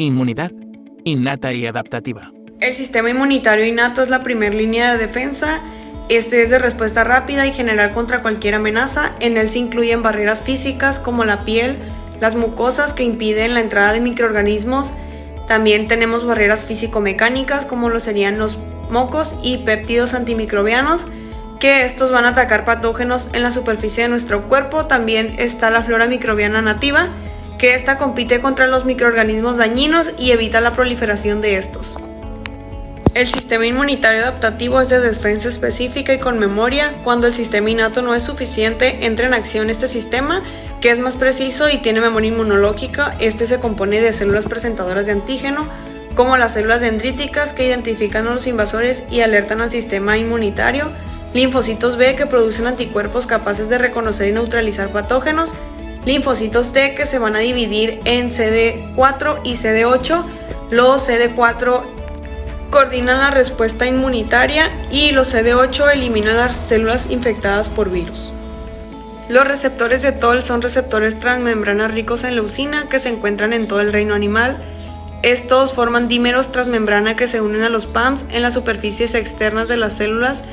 Inmunidad, innata y adaptativa. El sistema inmunitario innato es la primera línea de defensa. Este es de respuesta rápida y general contra cualquier amenaza. En él se incluyen barreras físicas como la piel, las mucosas que impiden la entrada de microorganismos. También tenemos barreras físico-mecánicas como lo serían los mocos y péptidos antimicrobianos, que estos van a atacar patógenos en la superficie de nuestro cuerpo. También está la flora microbiana nativa, que esta compite contra los microorganismos dañinos y evita la proliferación de estos. El sistema inmunitario adaptativo es de defensa específica y con memoria. Cuando el sistema innato no es suficiente, entra en acción este sistema, que es más preciso y tiene memoria inmunológica. Este se compone de células presentadoras de antígeno, como las células dendríticas, que identifican a los invasores y alertan al sistema inmunitario, linfocitos B, que producen anticuerpos capaces de reconocer y neutralizar patógenos, linfocitos T, que se van a dividir en CD4 y CD8. Los CD4 coordinan la respuesta inmunitaria y los CD8 eliminan las células infectadas por virus. Los receptores de TOL son receptores transmembrana ricos en leucina que se encuentran en todo el reino animal. Estos forman dímeros transmembrana que se unen a los PAMs en las superficies externas de las células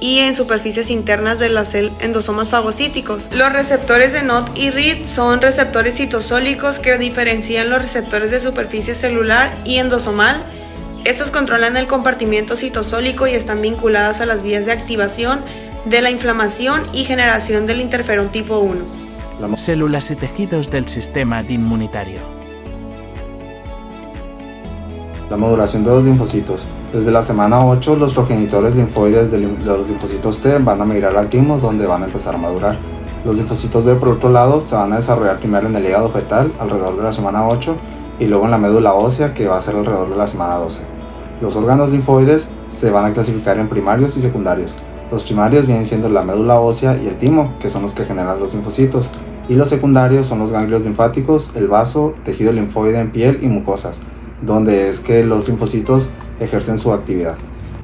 y en superficies internas de los endosomas fagocíticos. Los receptores de NOD y RID son receptores citosólicos que diferencian los receptores de superficie celular y endosomal. Estos controlan el compartimiento citosólico y están vinculadas a las vías de activación de la inflamación y generación del interferón tipo 1. Células y tejidos del sistema inmunitario. La maduración de los linfocitos. Desde la semana 8, los progenitores linfoides de los linfocitos T van a migrar al timo, donde van a empezar a madurar. Los linfocitos B, por otro lado, se van a desarrollar primero en el hígado fetal, alrededor de la semana 8, y luego en la médula ósea, que va a ser alrededor de la semana 12. Los órganos linfoides se van a clasificar en primarios y secundarios. Los primarios vienen siendo la médula ósea y el timo, que son los que generan los linfocitos, y los secundarios son los ganglios linfáticos, el vaso, tejido linfoide en piel y mucosas, donde es que los linfocitos ejercen su actividad.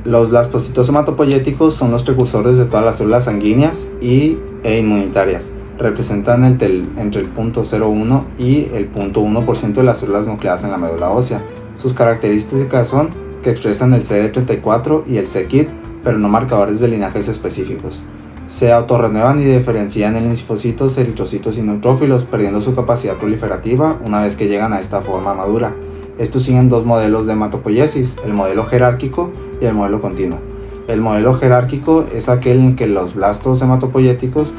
Los blastocitos hematopoyéticos son los precursores de todas las células sanguíneas e inmunitarias. Representan entre el 0.01 y el 0.1% de las células nucleadas en la médula ósea. Sus características son que expresan el CD34 y el c-KIT, pero no marcadores de linajes específicos. Se autorrenuevan y diferencian en linfocitos, eritrocitos y neutrófilos, perdiendo su capacidad proliferativa una vez que llegan a esta forma madura. Estos siguen dos modelos de hematopoiesis, el modelo jerárquico y el modelo continuo. El modelo jerárquico es aquel en que los blastocitos hematopoyéticos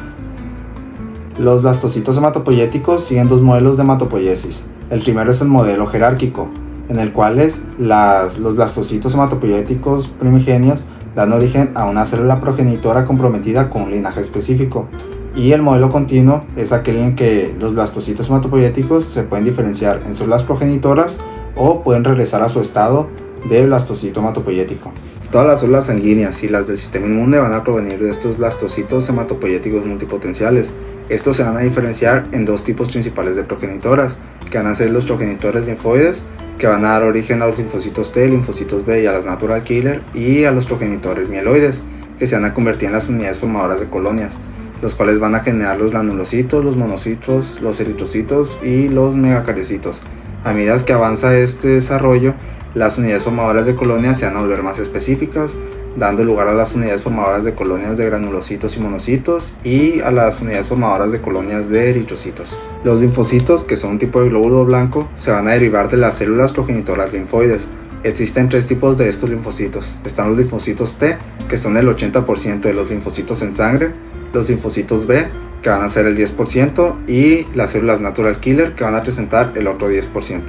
siguen dos modelos de hematopoiesis. El primero es el modelo jerárquico, en el cual los blastocitos hematopoyéticos primigenios dan origen a una célula progenitora comprometida con un linaje específico. Y el modelo continuo es aquel en que los blastocitos hematopoyéticos se pueden diferenciar en células progenitoras o pueden regresar a su estado de blastocito hematopoyético. Todas las células sanguíneas y las del sistema inmune van a provenir de estos blastocitos hematopoyéticos multipotenciales. Estos se van a diferenciar en dos tipos principales de progenitoras, que van a ser los progenitores linfoides, que van a dar origen a los linfocitos T, linfocitos B y a las natural killer, y a los progenitores mieloides, que se van a convertir en las unidades formadoras de colonias, los cuales van a generar los granulocitos, los monocitos, los eritrocitos y los megacariocitos. A medida que avanza este desarrollo, las unidades formadoras de colonias se van a volver más específicas, dando lugar a las unidades formadoras de colonias de granulocitos y monocitos y a las unidades formadoras de colonias de eritrocitos. Los linfocitos, que son un tipo de glóbulo blanco, se van a derivar de las células progenitoras linfoides. Existen tres tipos de estos linfocitos. Están los linfocitos T, que son el 80% de los linfocitos en sangre, los linfocitos B, que van a ser el 10%, y las células natural killer, que van a representar el otro 10%.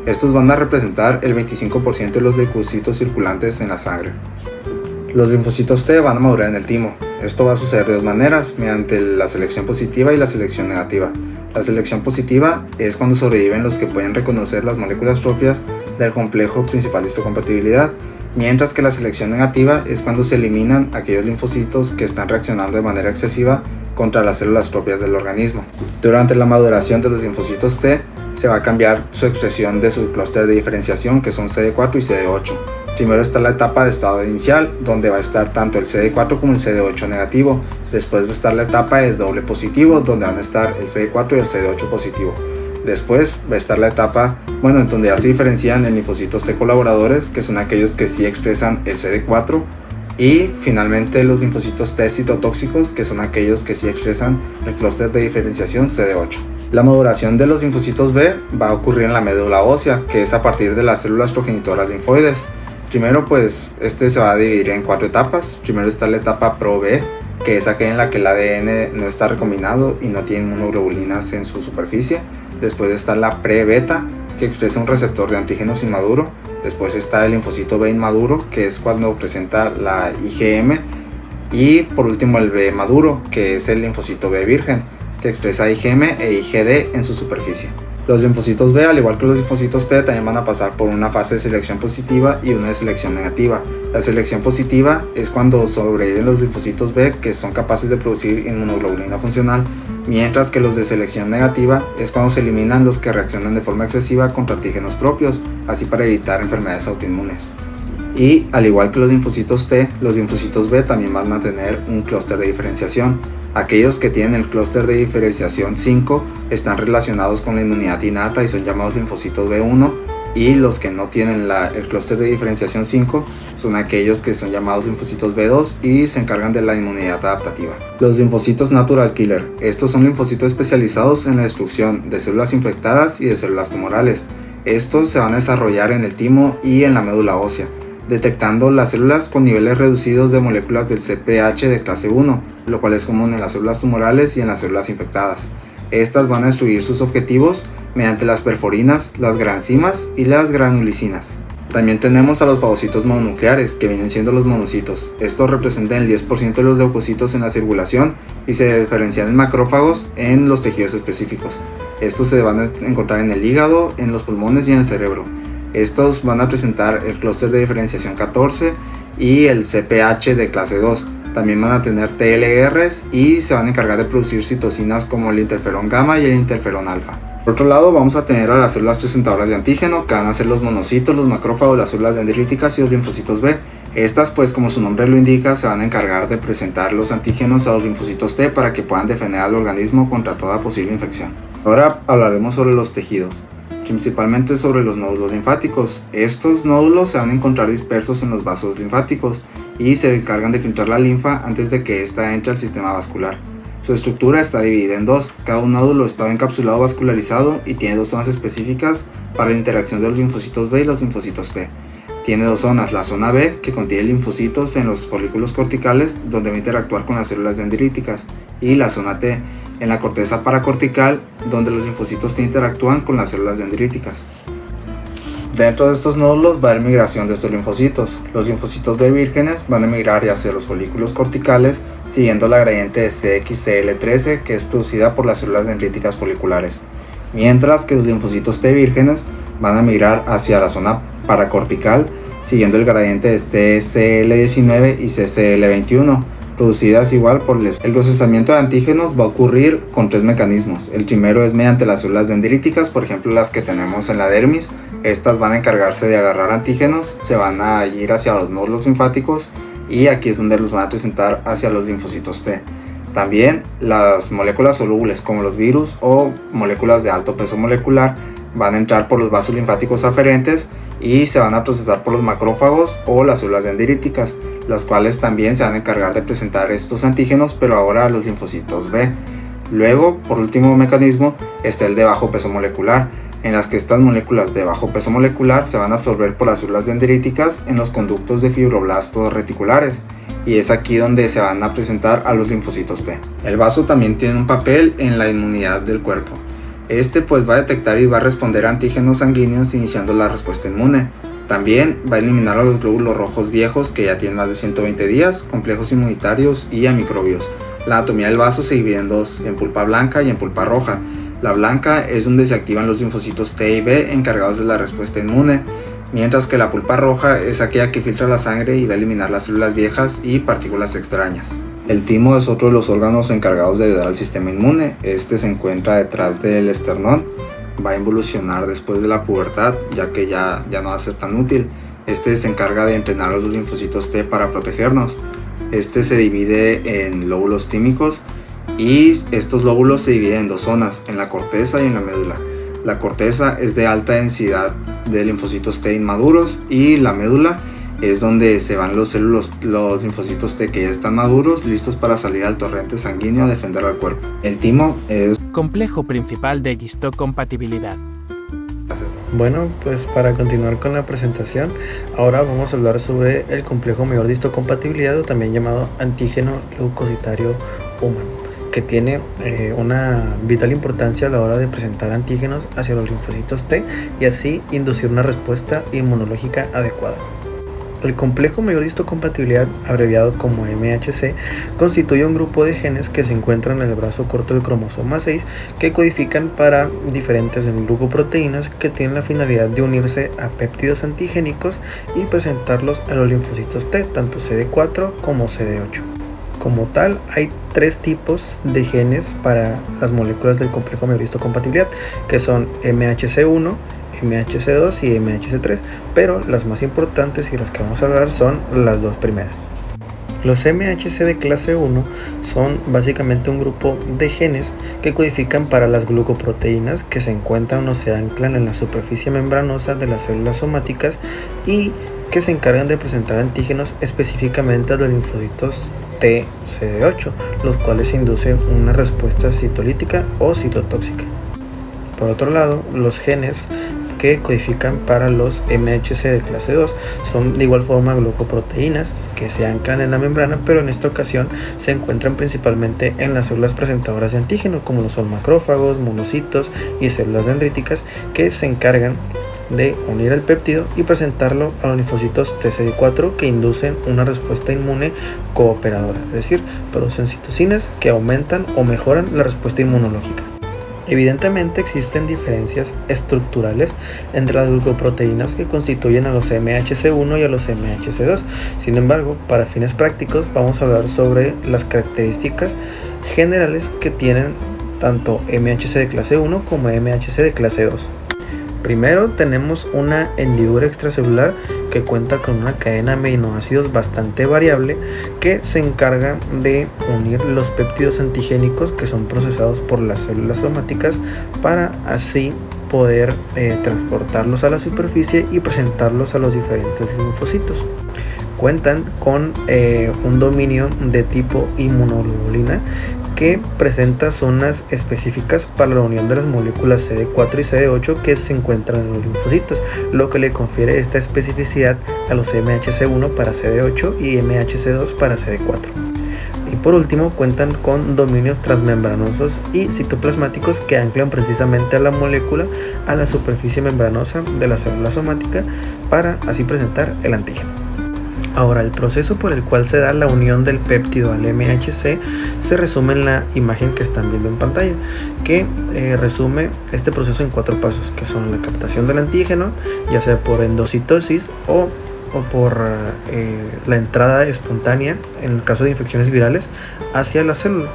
Estos van a representar el 25% de los leucocitos circulantes en la sangre. Los linfocitos T van a madurar en el timo. Esto va a suceder de dos maneras, mediante la selección positiva y la selección negativa. La selección positiva es cuando sobreviven los que pueden reconocer las moléculas propias del complejo principal de histocompatibilidad, mientras que la selección negativa es cuando se eliminan aquellos linfocitos que están reaccionando de manera excesiva contra las células propias del organismo. Durante la maduración de los linfocitos T se va a cambiar su expresión de su clúster de diferenciación, que son CD4 y CD8. Primero está la etapa de estado inicial, donde va a estar tanto el CD4 como el CD8 negativo. Después va a estar la etapa de doble positivo, donde van a estar el CD4 y el CD8 positivo. Después va a estar la etapa, en donde ya se diferencian en linfocitos T colaboradores, que son aquellos que sí expresan el CD4, y finalmente los linfocitos T citotóxicos, que son aquellos que sí expresan el clúster de diferenciación CD8. La maduración de los linfocitos B va a ocurrir en la médula ósea, que es a partir de las células progenitoras linfoides. Primero se va a dividir en 4 etapas. Primero está la etapa Pro-B, que es aquella en la que el ADN no está recombinado y no tiene inmunoglobulinas en su superficie. Después está la Pre-Beta, que expresa un receptor de antígenos inmaduro. Después está el linfocito B inmaduro, que es cuando presenta la IgM. Y por último el B maduro, que es el linfocito B virgen, que expresa IgM e IgD en su superficie. Los linfocitos B, al igual que los linfocitos T, también van a pasar por una fase de selección positiva y una de selección negativa. La selección positiva es cuando sobreviven los linfocitos B, que son capaces de producir inmunoglobulina funcional, mientras que los de selección negativa es cuando se eliminan los que reaccionan de forma excesiva contra antígenos propios, así para evitar enfermedades autoinmunes. Y al igual que los linfocitos T, los linfocitos B también van a tener un clúster de diferenciación. Aquellos que tienen el clúster de diferenciación 5 están relacionados con la inmunidad innata y son llamados linfocitos B1, y los que no tienen el clúster de diferenciación 5 son aquellos que son llamados linfocitos B2 y se encargan de la inmunidad adaptativa. Los linfocitos natural killer, estos son linfocitos especializados en la destrucción de células infectadas y de células tumorales. Estos se van a desarrollar en el timo y en la médula ósea, detectando las células con niveles reducidos de moléculas del CPH de clase 1, lo cual es común en las células tumorales y en las células infectadas. Estas van a destruir sus objetivos mediante las perforinas, las granzimas y las granulicinas. También tenemos a los fagocitos mononucleares, que vienen siendo los monocitos. Estos representan el 10% de los leucocitos en la circulación y se diferencian en macrófagos en los tejidos específicos. Estos se van a encontrar en el hígado, en los pulmones y en el cerebro. Estos van a presentar el clúster de diferenciación 14 y el CPH de clase 2. También van a tener TLRs y se van a encargar de producir citocinas como el interferón gamma y el interferón alfa. Por otro lado, vamos a tener a las células presentadoras de antígeno, que van a ser los monocitos, los macrófagos, las células dendríticas y los linfocitos B. Estas, como su nombre lo indica, se van a encargar de presentar los antígenos a los linfocitos T para que puedan defender al organismo contra toda posible infección. Ahora hablaremos sobre los tejidos, principalmente sobre los nódulos linfáticos. Estos nódulos se van a encontrar dispersos en los vasos linfáticos y se encargan de filtrar la linfa antes de que ésta entre al sistema vascular. Su estructura está dividida en dos. Cada nódulo está encapsulado vascularizado y tiene 2 zonas específicas para la interacción de los linfocitos B y los linfocitos T. Tiene 2 zonas, la zona B, que contiene linfocitos en los folículos corticales, donde va a interactuar con las células dendríticas, y la zona T, en la corteza paracortical, donde los linfocitos T interactúan con las células dendríticas. Dentro de estos nódulos va a haber migración de estos linfocitos. Los linfocitos B vírgenes van a migrar hacia los folículos corticales siguiendo la gradiente de CXCL13, que es producida por las células dendríticas foliculares, mientras que los linfocitos T vírgenes van a migrar hacia la zona paracortical siguiendo el gradiente de CCL19 y CCL21, producidas igual por el procesamiento de antígenos. Va a ocurrir con 3 mecanismos. El primero es mediante las células dendríticas, por ejemplo las que tenemos en la dermis. Estas van a encargarse de agarrar antígenos, se van a ir hacia los nódulos linfáticos y aquí es donde los van a presentar hacia los linfocitos T. También las moléculas solubles como los virus o moléculas de alto peso molecular van a entrar por los vasos linfáticos aferentes y se van a procesar por los macrófagos o las células dendríticas, las cuales también se van a encargar de presentar estos antígenos, pero ahora a los linfocitos B. Luego, por último mecanismo, está el de bajo peso molecular, en las que estas moléculas de bajo peso molecular se van a absorber por las células dendríticas en los conductos de fibroblastos reticulares, y es aquí donde se van a presentar a los linfocitos T. El vaso también tiene un papel en la inmunidad del cuerpo. Este va a detectar y va a responder a antígenos sanguíneos iniciando la respuesta inmune. También va a eliminar a los glóbulos rojos viejos que ya tienen más de 120 días, complejos inmunitarios y a microbios. La anatomía del vaso se divide en 2, en pulpa blanca y en pulpa roja. La blanca es donde se activan los linfocitos T y B encargados de la respuesta inmune, mientras que la pulpa roja es aquella que filtra la sangre y va a eliminar las células viejas y partículas extrañas. El timo es otro de los órganos encargados de ayudar al sistema inmune. Este se encuentra detrás del esternón. Va a involucionar después de la pubertad, ya que ya no va a ser tan útil. Este se encarga de entrenar a los linfocitos T para protegernos. Este se divide en lóbulos tímicos y estos lóbulos se dividen en 2 zonas, en la corteza y en la médula. La corteza es de alta densidad de linfocitos T inmaduros y la médula es donde se van los linfocitos T que ya están maduros, listos para salir al torrente sanguíneo a defender al cuerpo. El timo es complejo principal de histocompatibilidad. Bueno, pues para continuar con la presentación, ahora vamos a hablar sobre el complejo mayor de histocompatibilidad, o también llamado antígeno leucocitario humano, que tiene una vital importancia a la hora de presentar antígenos hacia los linfocitos T y así inducir una respuesta inmunológica adecuada. El complejo mayor de histocompatibilidad, abreviado como MHC, constituye un grupo de genes que se encuentran en el brazo corto del cromosoma 6 que codifican para diferentes glucoproteínas que tienen la finalidad de unirse a péptidos antigénicos y presentarlos a los linfocitos T, tanto CD4 como CD8. Como tal, hay 3 tipos de genes para las moléculas del complejo mayor de histocompatibilidad, que son MHC1, MHC2 y MHC3, pero las más importantes y las que vamos a hablar son las dos primeras. Los MHC de clase 1 son básicamente un grupo de genes que codifican para las glucoproteínas que se encuentran o se anclan en la superficie membranosa de las células somáticas y que se encargan de presentar antígenos específicamente a los linfocitos TCD8, los cuales inducen una respuesta citolítica o citotóxica. Por otro lado, los genes que codifican para los MHC de clase 2 son de igual forma glucoproteínas que se anclan en la membrana, pero en esta ocasión se encuentran principalmente en las células presentadoras de antígeno, como lo son macrófagos, monocitos y células dendríticas, que se encargan de unir el péptido y presentarlo a los linfocitos TCD4 que inducen una respuesta inmune cooperadora, es decir, producen citocinas que aumentan o mejoran la respuesta inmunológica. Evidentemente existen diferencias estructurales entre las glucoproteínas que constituyen a los MHC1 y a los MHC2. Sin embargo, para fines prácticos vamos a hablar sobre las características generales que tienen tanto MHC de clase 1 como MHC de clase 2. Primero tenemos una hendidura extracelular que cuenta con una cadena de aminoácidos bastante variable que se encarga de unir los péptidos antigénicos que son procesados por las células somáticas para así poder transportarlos a la superficie y presentarlos a los diferentes linfocitos. Cuentan con un dominio de tipo inmunoglobulina que presenta zonas específicas para la unión de las moléculas CD4 y CD8 que se encuentran en los linfocitos, lo que le confiere esta especificidad a los MHC1 para CD8 y MHC2 para CD4. Y por último, cuentan con dominios transmembranosos y citoplasmáticos que anclan precisamente a la molécula a la superficie membranosa de la célula somática para así presentar el antígeno. Ahora, el proceso por el cual se da la unión del péptido al MHC se resume en la imagen que están viendo en pantalla, que resume este proceso en 4 pasos, que son la captación del antígeno, ya sea por endocitosis o por la entrada espontánea, en el caso de infecciones virales, hacia la célula.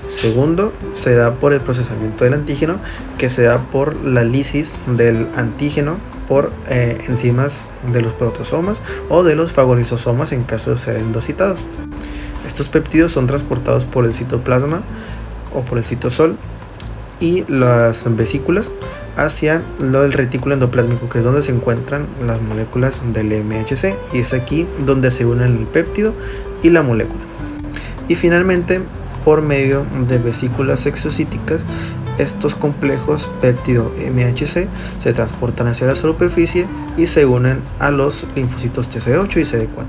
Segundo, se da por el procesamiento del antígeno, que se da por la lisis del antígeno por enzimas de los proteosomas o de los fagolisosomas en caso de ser endocitados. Estos péptidos son transportados por el citoplasma o por el citosol y las vesículas hacia el retículo endoplásmico, que es donde se encuentran las moléculas del MHC, y es aquí donde se unen el péptido y la molécula. Y finalmente, por medio de vesículas exocíticas, estos complejos péptido MHC se transportan hacia la superficie y se unen a los linfocitos TCD8 y CD4.